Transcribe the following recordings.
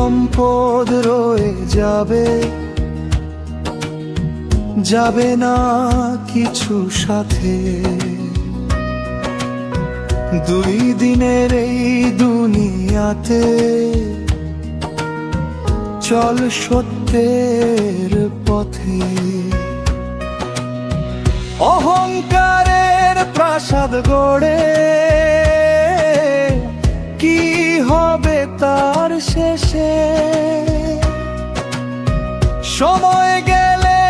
সম্পদ রয়ে যাবে, যাবে না কিছু সাথে। দুই দিনের এই দুনিয়াতে চল সত্যের পথে। অহংকারের প্রাসাদ গড়ে কি হবে তার শেষে? সময় গেলে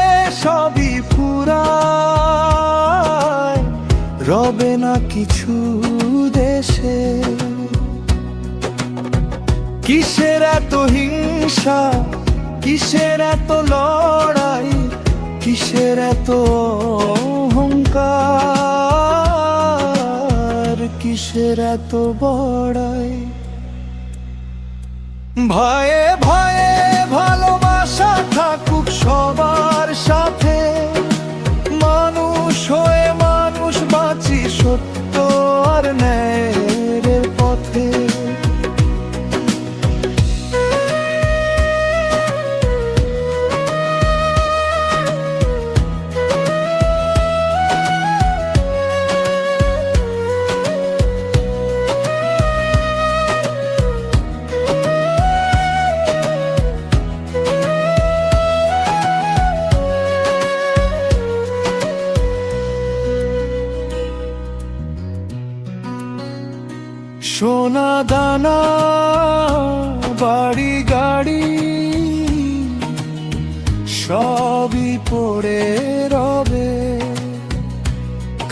সবই ফুরায়, রবে না কিছু দেশে। কিসের এত হিংসা, কিসের এত লড়াই, কিসের এত অহংকার, কিসের এত বড়াই? ভয়ে ভয়ে ভালোবাসা থাকুক সবার সাথে, মানুষ হয়ে মানুষ বাঁচি সত্য আর ন্যায়ের পথে। সোনা দানা বাড়ি গাড়ি সবই পড়ে রবে,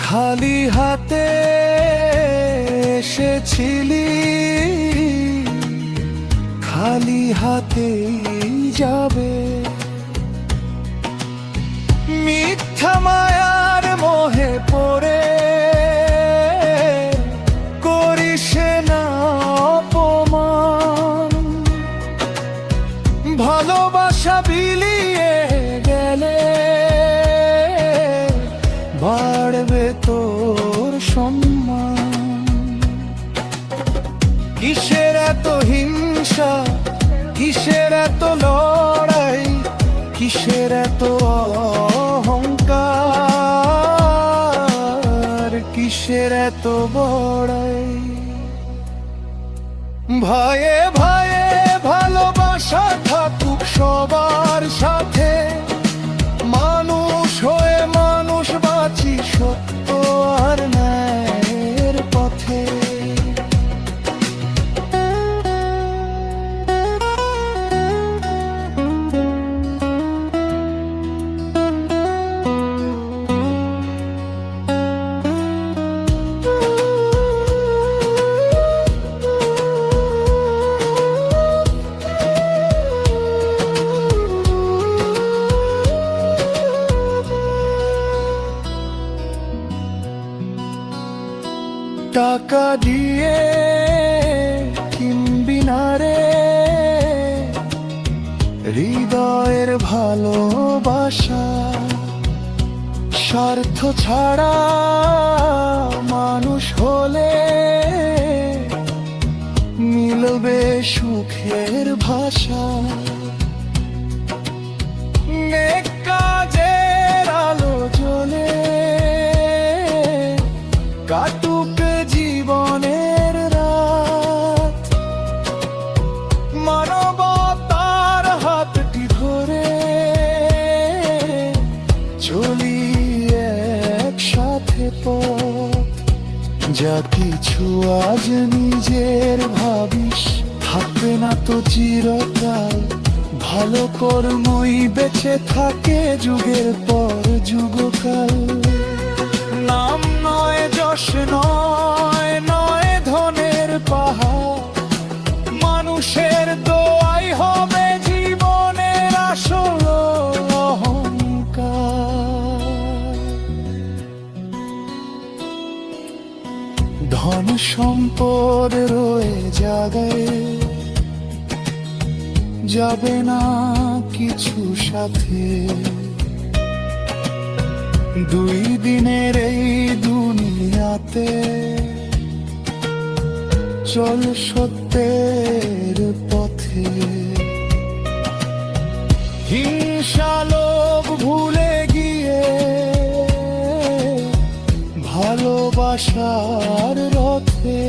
খালি হাতে এসেছিলি, খালি হাতেই যাবে। মিথ্যা মায়ার মোহে পড়ে ভালোবাসা বিলিয়ে গেলে বাড়বে তোর সম্মান। কিসের এত হিংসা, কিসের এত লড়াই, কিসের এত অহংকার, কিসের এত বড়াই? ভয়ে ভয়ে ভালোবাসা থাকুক সবার সাথে, মানুষ হয়ে মানুষ বাঁচি সত্য আর ন্যায়ের পথে। টাকা দিয়ে কিনবি না রে হৃদয়ের ভালোবাসা। স্বার্থ ছাড়া মানুষ হলে মিলবে সুখের ভাষা। নেক কাজের আলো জ্বলে কাটুক জীবনের রাত, মানবতার হাতটি ধরে চলি একসাথে পথ। যা কিছু আজ নিজের ভাবিস থাকবে না তো চিরকাল, ভালো কর্মই বেঁচে থাকে যুগের পর যুগকাল। নাম নয় যশ নয়, নয় ধনের পাহাড়, মানুষের দোয়াই হবে জীবনের আসল অহংকার। ধন সম্পদ রয়ে জাগায়, যাবে না কিছু সাথে। দুই দিনের এই দুনিয়াতে চল সত্যের পথে। পথে। হিংসা লোভ ভুলে গিয়ে ভালোবাসার রথে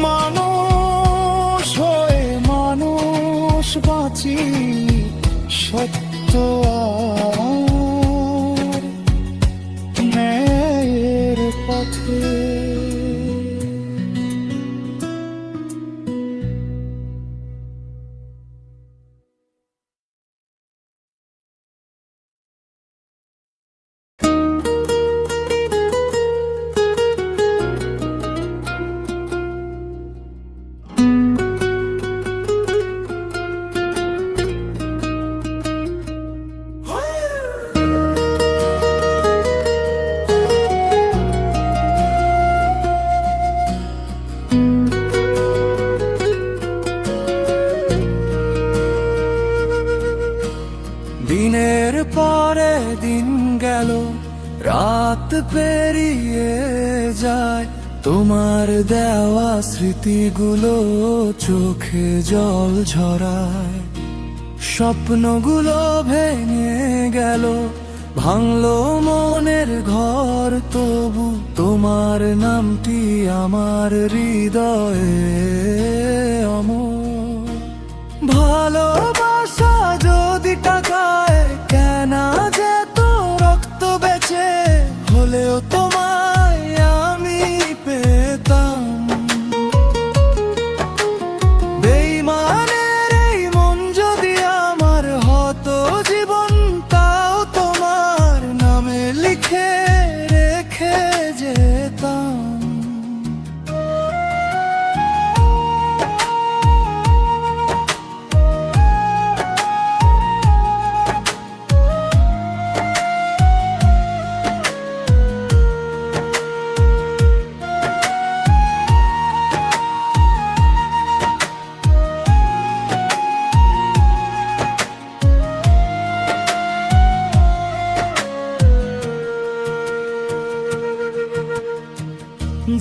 মানুষ হয়ে মানুষ বাঁচি সত্য আর ন্যায়ের পথে। দিনের পরে দিন গেল, রাত পেরিয়ে যায়, তোমার দেওয়া স্মৃতিগুলো চোখে জল ঝরায়। স্বপ্নগুলো ভেঙে গেল, ভাঙলো মনের ঘর, তবু তোমার নামটি আমার হৃদয়ে অমর। ভালোবাসা যদি টাকায় কেনা যেত, রক্ত বেচে হলেও তোমায় আমি পেতাম। বেইমানের এই মন যদি আমার হতো জীবন, তাও তোমার নামে লিখে রেখে যেতাম।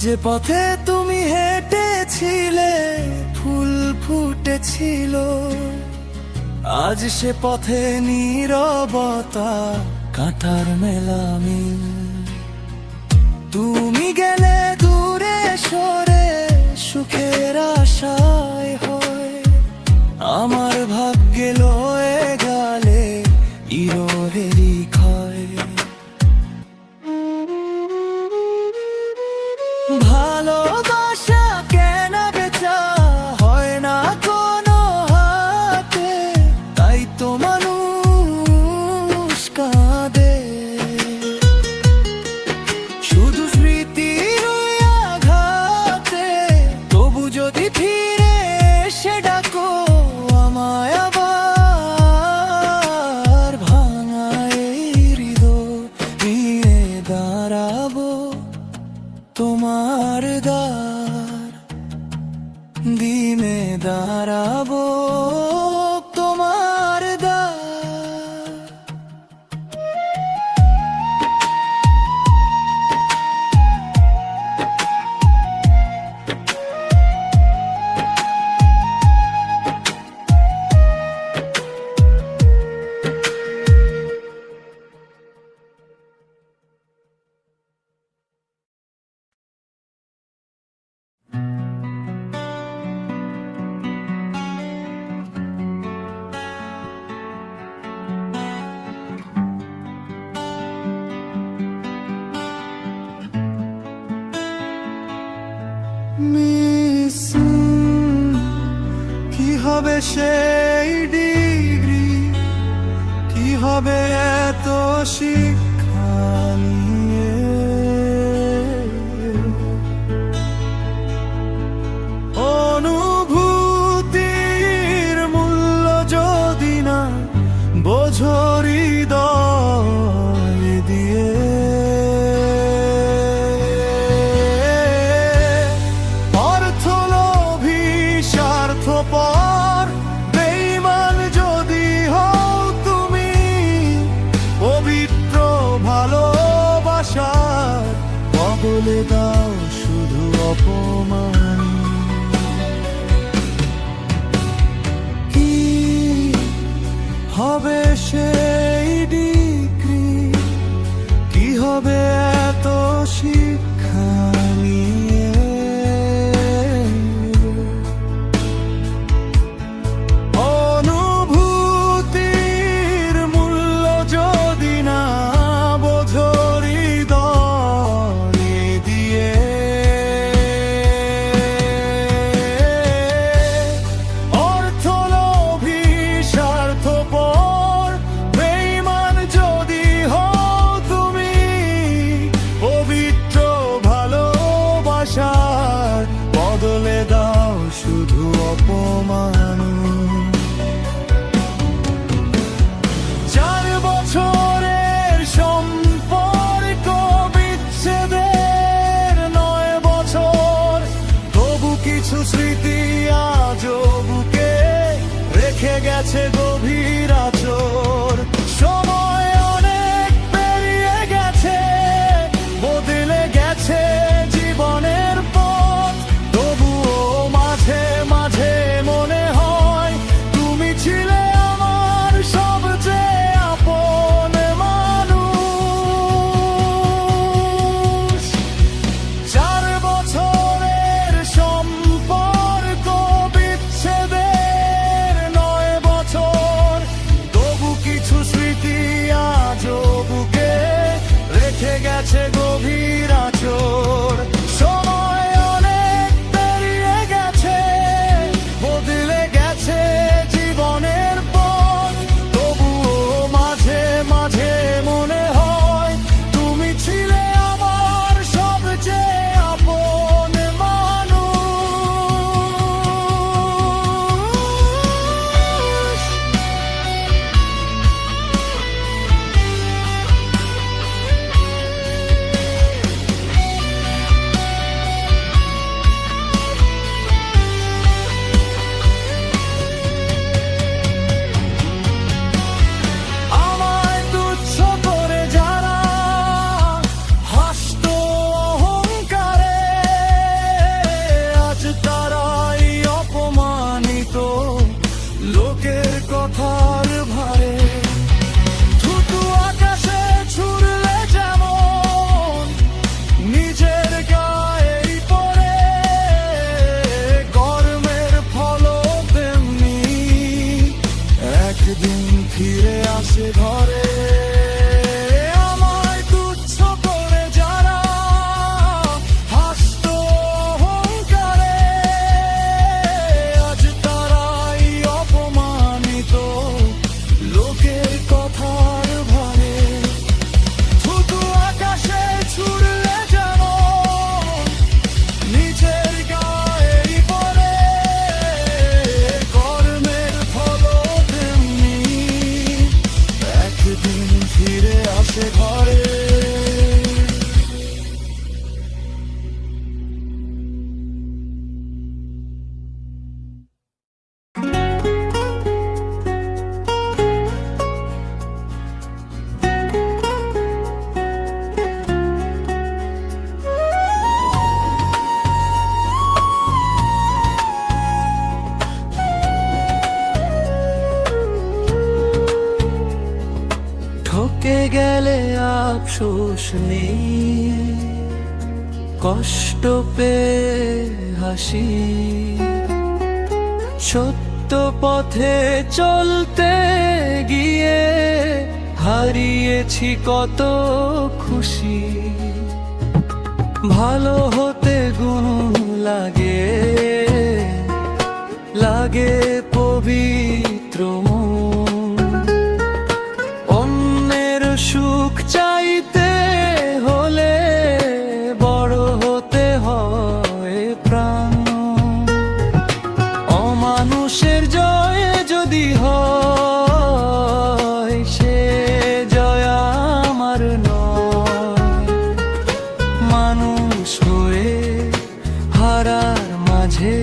যে পথে তুমি হেঁটেছিলে ফুল ফুটেছিল, আজ সে পথে নীরবতা কাঁটার মেলামিল। তুমি গেলে দূরে সরে সুখের আশায় হয়, আমার ভাগ্যে লয়ে গেলে ইরোহেরি ক্ষয়। ভালোবাসা কেনা বেচা হয় না কোনো হাতে, তাই তো মানুষ কাঁদে। শুধু স্মৃতির আঘাতে, তবু যদি ফিরে এসে ডাকো আমায় আবার, ভাঙা এই হৃদয় নিয়ে দাঁড়াবো তোমার দ্বার, দিনে দাঁড়াবো তোমার দ্বার। কি হবে সেই ডিগ্রি, কি হবে এত শিক্ষা নিয়ে, অনুভূতির মূল্য যদি না বোঝো হৃদয় দিয়ে। অর্থলোভী স্বার্থপর বেঈমান যদি হও তুমি, পবিত্র ভালোবাসার বদলে দাও শুধু অপমান। গেছে গভীর আঁচড়। সময় অনেক পেরিয়ে গেছে, বদলে গেছে জীবনের পথ, তবুও মাঝে মাঝে মনে হয় তুমি ছিলে আমার সবচেয়ে আপন মানুষ। 4 বছরের সম্পর্ক, বিচ্ছেদের 9 বছর, তবু কিছু স্মৃতি আজও বুকে রেখে গেছে গভীর আঁচড়। সময় অনেক পেরিয়ে গেছে, বদলে গেছে জীবনের পথ, তবুও মাঝে মাঝে মনে হয় তুমি ছিলে আমার সবচেয়ে আপন মানুষ। আমায় তুচ্ছ করে যারা হাসতো অহংকারে, আজ তারাই অপমানিত লোকের কথার ভারে। থুতু আকাশে ছুড়লে যেমন নিজের গায়েই পড়ে, কর্মের ফলও তেমনি একদিন ফিরে আসে ঘরে। আমায় তুচ্ছ করে যারা হাসতো অহংকারে, আজ তারাই অপমানিত লোকের কথার ভারে। থুতু আকাশে ছুড়লে যেমন নিজের গায়েই পড়ে, কর্মের ফলও তেমনি একদিন ফিরে আসে ঘরে। ঠকে গেলে আফসোস নেই, কষ্ট পেয়ে হাসি, সত্য পথে চলতে গিয়ে হারিয়েছি কত খুশি। ভালো হতে গুণ লাগে, লাগে পবিত্র মন। অন্যের সুখ চাইতে হলে বড় হতে হয় প্রাণ। অমানুষের জয় যদি হয়, সে জয় আমার নয়। মানুষ হয়ে হারার মাঝে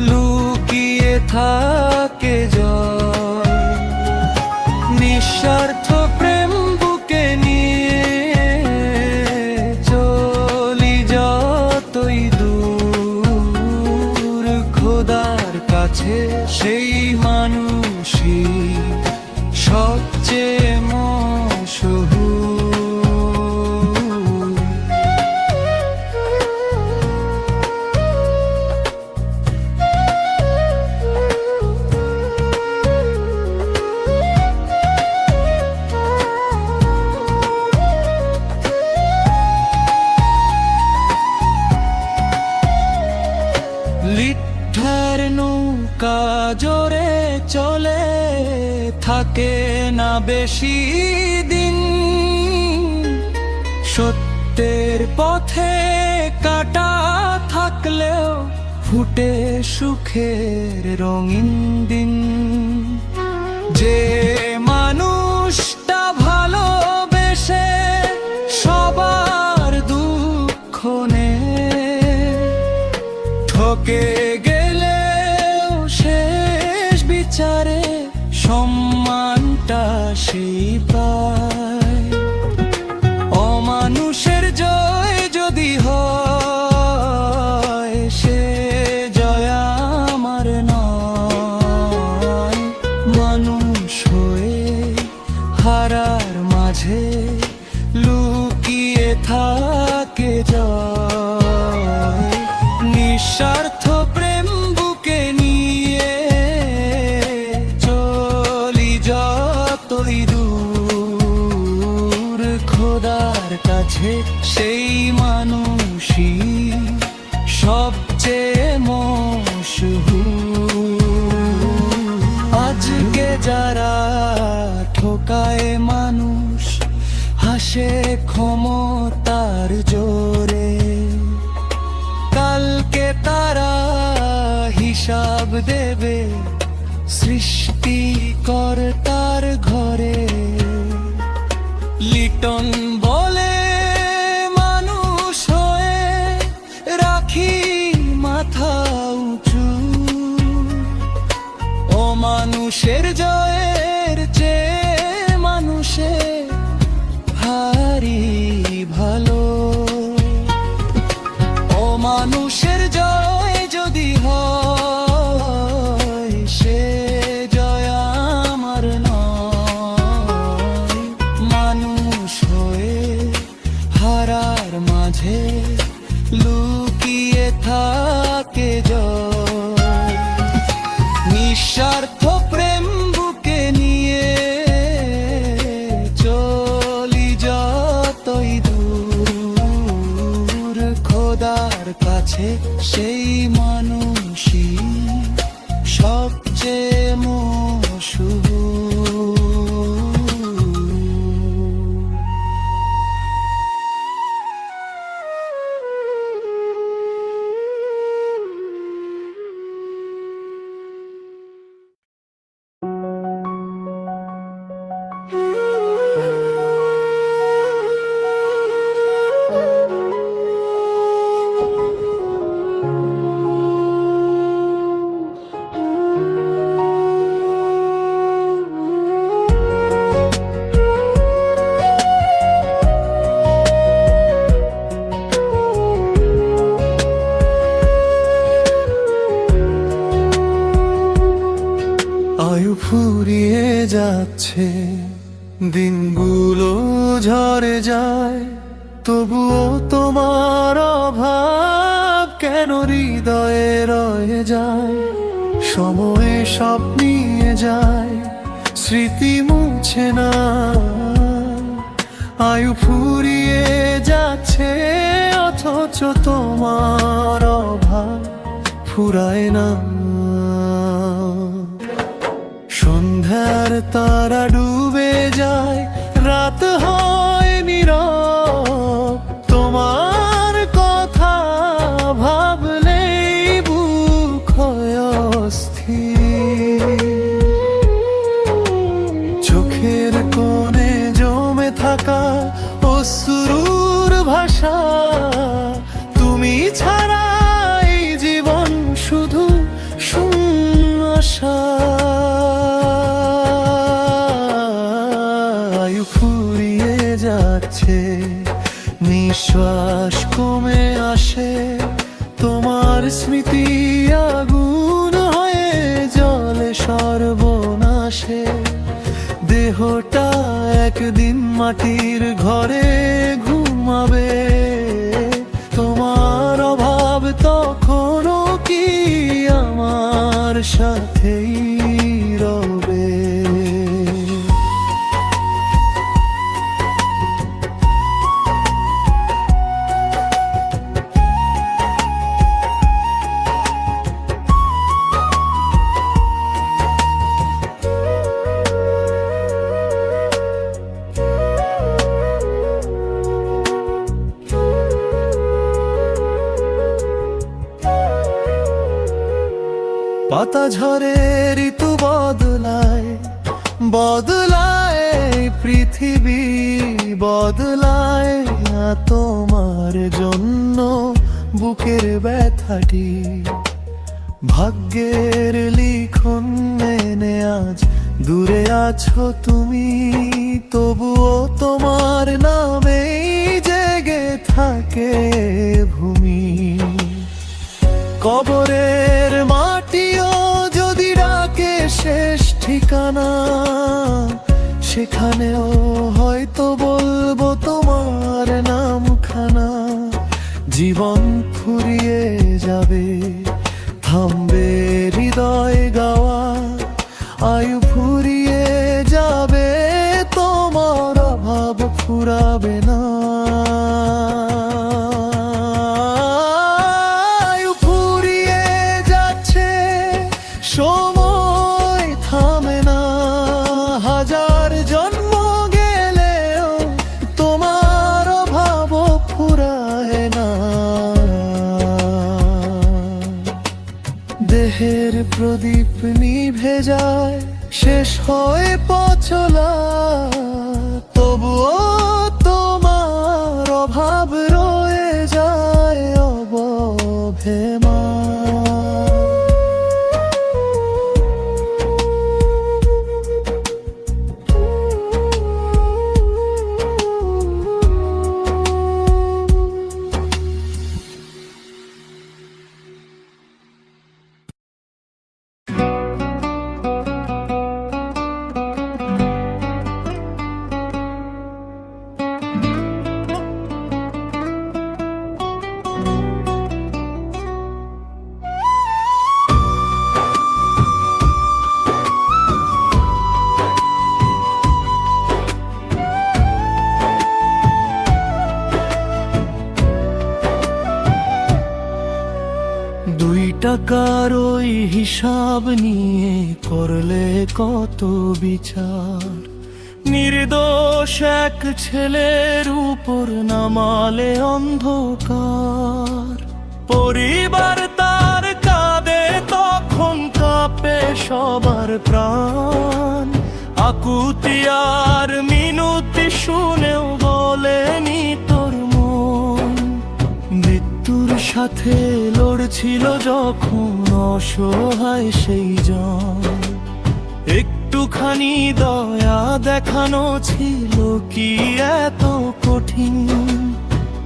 লুকিয়ে থাকে জয়। নিঃস্বার্থ প্রেম বুকে নিয়ে চলি যতই দূর, খোদার কাছে সেই মানুষই সবচেয়ে মশহুর। লিঠার নৌকা জোরে চলে থাকে না বেশি দিন, সত্যের পথে কাটা থাকলেও ফুটে সুখের রঙিন দিন। যে মানুষটা ভালোবেসে সবার দুঃখ ঠকে গেলেও শেষ বিচারে সম্মানটা সেই পায়। অমানুষের জয় যদি হয়, সে জয় আমার নয়। মানুষ হয়ে হারার মাঝে লুকিয়ে থাকে জয়। নিঃস্বার্থ প্রেম বুকে নিয়ে চলি যতই দূর, খোদার কাছে সেই মানুষই সবচেয়ে মশহুর। আজকে যারা ঠকায় মানুষ, হাসে ক্ষমতার জোরে, কালকে তারা হিসাব দেবে সৃষ্টিকর্তার ঘরে। লিটন বলে মানুষ হয়ে রাখি মাথা উঁচু, ও মানুষের জয়ের চেয়ে মানুষে হারি ভালো। ও মানুষের জয় যদি হয়, সে জয় আমার নয়। মানুষ হয়ে হারার মাঝে লুকিয়ে থাকে জয়। নিঃস্বার্থ প্রেম বুকে নিয়ে চলি যতই দূর, খোদার কাছে সেই মানুষই সবচেয়ে মশহুর। আয়ু ফুরিয়ে যাচ্ছে, দিনগুলো ঝরে যায়, তবুও তোমার অভাব কেন হৃদয়ে রয়ে যায়। সময়ে সব নিয়ে যায়, স্মৃতি মুছে না। আয়ু ফুরিয়ে যাচ্ছে, অথচ তোমার অভাব ফুরায় না। সন্ধ্যার তারা ডুবে যায়, রাত হয় নীরব, তোমার কথা ভাবলেই বুক হয় অস্থির। চোখের কোণে জমে থাকা অশ্রুর ভাষা, তুমি ছাড়া এই জীবন শুধু শূন্য আশা। আয়ু ফুরিয়ে যাচ্ছে, নিঃশ্বাস কমে আসে, তোমার স্মৃতি আগুন হয়ে জ্বলে সর্বনাশে। দেহটা একদিন মাটির ঘরে ঘুমাবে, তোমার অভাব তখনও কি আমার সাথেই রবে। পাতা ঝরে, ঋতু বদলায়, বদলায় পৃথিবী, বদলায় তোমার জন্য বুকের ব্যথাটি। ভাগ্যের লিখন মেনে আজ দূরে আছো তুমি, তবুও তোমার নামেই জেগে থাকে ভূমি। কবরের মাটিও যদি ডাকে শেষ ঠিকানা, সেখানেও হয়তো বলবো তোমার নামখানা। জীবন ফুরিয়ে যাবে, থামবে হৃদয় গাওয়া, আয়ু ফুরিয়ে যাবে, তোমার অভাব ফুরাবে না। আয়ু ফুরিয়ে যাচ্ছে, সময় থামে না, হাজার জন্ম গেলেও তোমার অভাব ফুরায় না। দেহের প্রদীপ নিভে যায়, শেষ হয়ে পচলা, তবুও তোমার অভাব রয়ে যায় অবহেমা। টাকার ওই হিসাব নিয়ে করলে কত বিচার, নির্দোষ এক ছেলের উপর নামালে অন্ধকার। পরিবার তার কাঁদে, তখন কাঁপে সবার প্রাণ, আকুতি আর মিনতি শুনেও বলেনি তোর মন। মৃত্যুর সাথে লড়ছিল যখন অসহায় সেই জন, একটুখানি দয়া দেখানো ছিল কি এত কঠিন?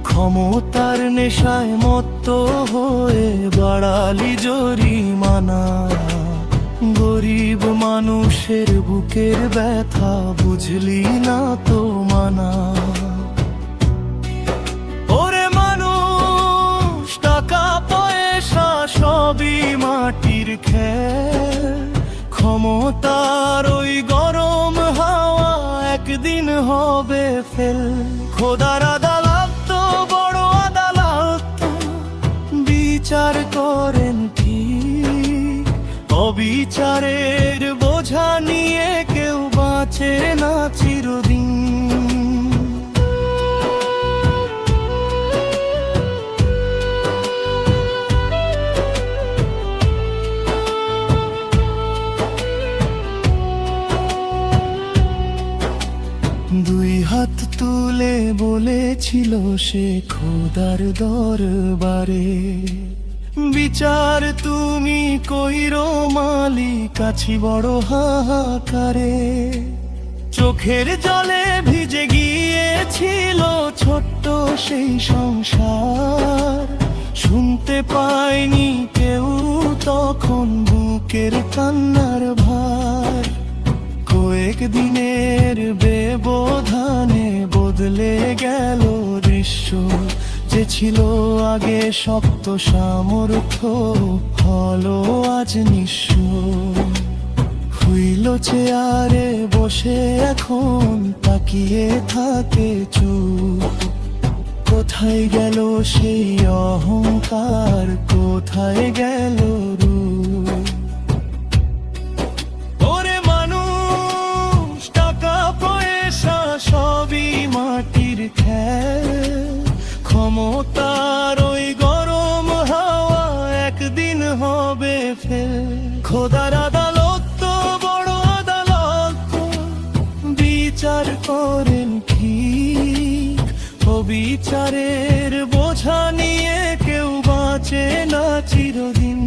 ক্ষমতার নেশায় মত্ত হয়ে বাড়ালি জরিমানা, গরিব মানুষের বুকের ব্যথা বুঝলি না তো মানা। ওরে মানুষ, টাকা পয়সা সবই মাটির খেল, ক্ষমতার ওই গরম হাওয়া একদিন হবে ফেল। খোদার আদালত তো বড় আদালত, বিচার করেন ঠিক, অবিচারের বোঝা নিয়ে কেউ বাঁচে না চিরদিন। দুই হাত তুলে বলেছিল সে খোদার দরবারে, বিচার তুমি কইরো মালিক, আছি বড় হাহাকারে। চোখের জলে ভিজে গিয়েছিল ছোট্ট সেই সংসার, শুনতে পায়নি কেউ তখন বুকের কান্নার ভার। কয়েক দিনের ব্যবধানে বদলে গেল দৃশ্য, যে ছিল আগে শক্ত সামর্থ্য হলো আজ নিঃস্ব। হইল চেয়ারে বসে এখন তাকিয়ে থাকে চুপ, কোথায় গেল সেই অহংকার, কোথায় গেল রূপ? ওরে মানুষ, টাকা পয়সা সবই মাটির খেল, ক্ষমতার ওই গরম হাওয়া একদিন হবে ফেল। খোদার আদালত তো বড় আদালত, বিচার করেন ঠিক, অবিচারের বোঝা নিয়ে কেউ বাঁচে না চিরদিন।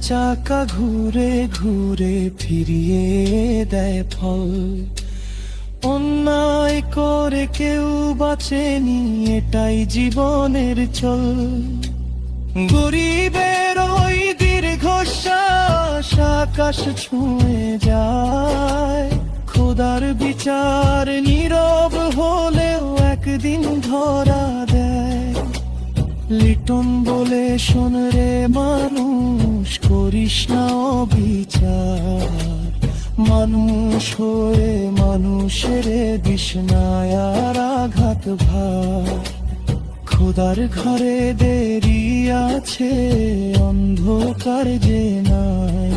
চাকা ঘুরে ঘুরে ফিরিয়ে দেয় ফল। অন্যায় করে কেউ বাঁচেনি, এটাই জীবনের চল। গরিবের ওই দীর্ঘশ্বাস আকাশ ছুঁয়ে যায়। খোদার বিচার নীরব হলেও একদিন ধরা দেয়। লিটন বলে শোন রে মানুষ, করিস না অবিচার। মানুষ হয়ে মানুষের দিস না আর আঘাত ভার। খোদার ঘরে দেরি আছে, অন্ধকার যে নাই।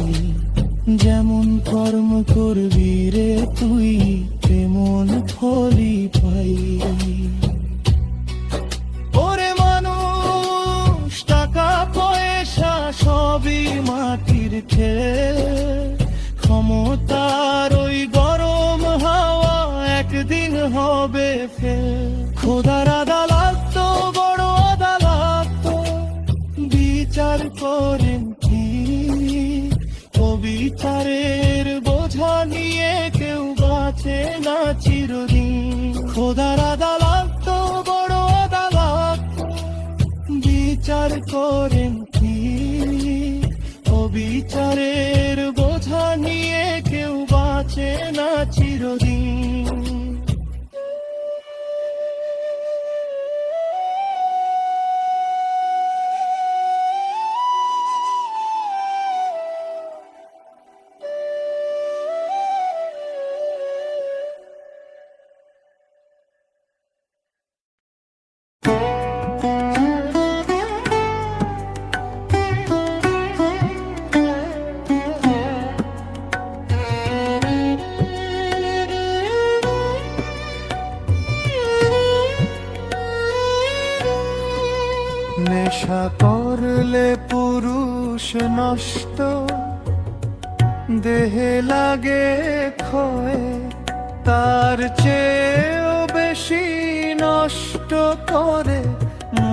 যেমন কর্ম করবি রে তুই, তেমন ফলই পাই। ওরে মানুষ, টাকা পয়সা সবই মাটির খেল। ক্ষমতার ওই গরম হাওয়া একদিন হবে ফেল। খোদার আদালত তো বড় আদালত তো, বিচার করেন কি? ও বিচারের বোঝা নিয়ে কেউ বাঁচে না চিরদিন। খোদার আদালত তো বড় আদালত তো, বিচার করেন কি? ও বিচারের বোঝা নিয়ে কেউ বাঁচে না চিরদিন। নেশা করলে পুরুষ নষ্ট, দেহে লাগে ক্ষয়। তার চেয়েও বেশি নষ্ট করে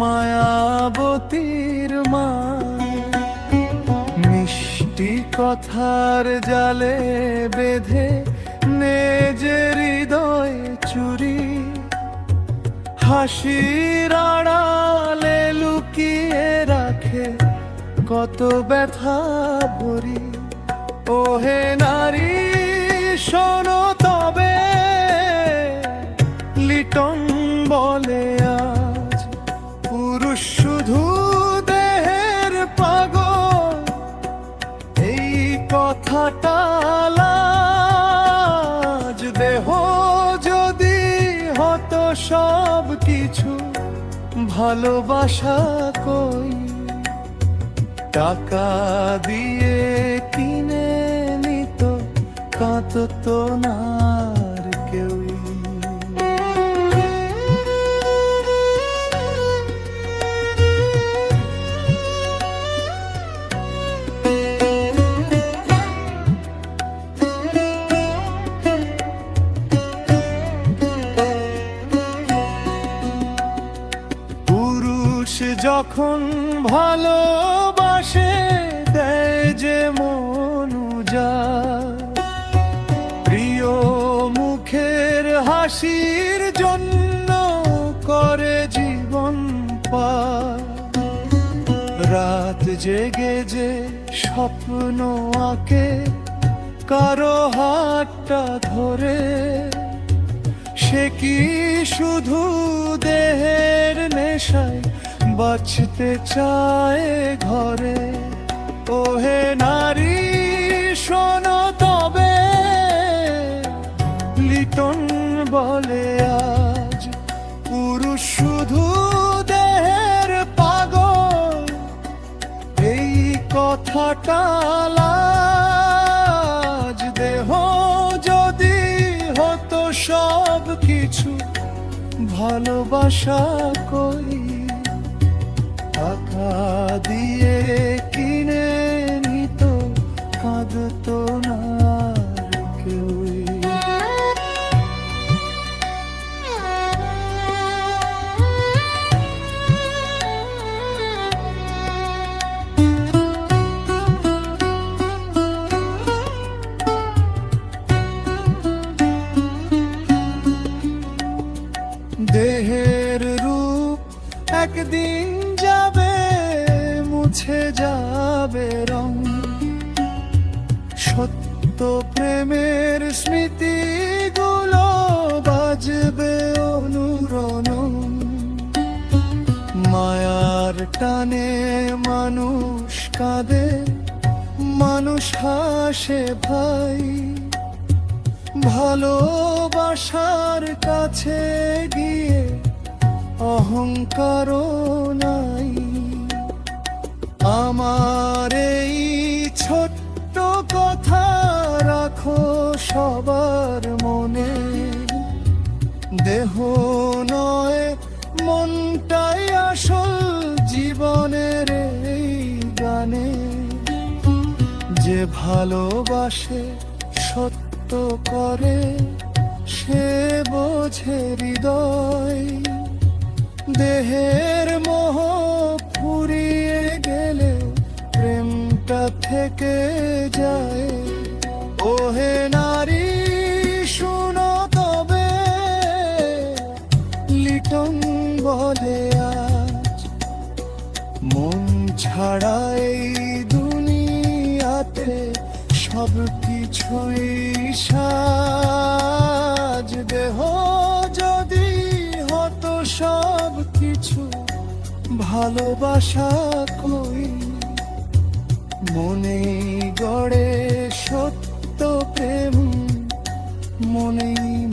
মায়াবতীর মায়া। মিষ্টি কথার জালে বেঁধে নিজের হৃদয় চুরি। হাসির আড়ালে লুকিয়ে রাখে কত ব্যথা ভরি। ওহে নারী শোনো তবে, লিটন বলে আজ পুরুষ শুধু দেহের পাগল। এই কথাটা লাজ। দেহ যদি হতো সব কিছু, ভালোবাসা কই? টাকা দিয়ে কিনে নিত, কাঁদতো না আর কেউই। পুরুষ যখন ভালোবাসে দেয় যে মন উজাড়। প্রিয় মুখের হাসির জন্য করে জীবন পার। রাত জেগে যে স্বপ্ন আঁকে কারো হাতটা ধরে, সে কি শুধু দেহের নেশায় বাঁচতে চায় ঘরে? ওহে নারী শোনো তবে, লিটন বলে আজ পুরুষ শুধু দেহের পাগল। এই কথাটা লাজ। দেহ যদি হতো সব কিছু, ভালোবাসা কই? টাকা দিয়ে কিনে নিত, কাঁদতো না আর কেউই। যাবে রং। সত্য প্রেমের স্মৃতিগুলো বাজবে অনুরণন। মায়ার টানে মানুষ কাঁদে, মানুষ হাসে ভাই। ভালোবাসার কাছে গিয়ে অহংকার নাই। আমার এই ছোট্ট কথা রাখো সবার মনে। দেহ নয় মনটাই আসল জীবনের এই গানে। যে ভালোবাসে সত্য করে সে বোঝে হৃদয়। দেহের মোহ ফুরিয়ে গেলে প্রেমটা থেকে যায়। ওহে নারী শুনো তবে, লিটন বলে আজ মন ছাড়া এই দুনিয়াতে সব কিছুই সাজ। দেহ যদি হতো সব কিছু, ভালোবাসা কই। মনেই গড়ে সত্য প্রেম, মনেই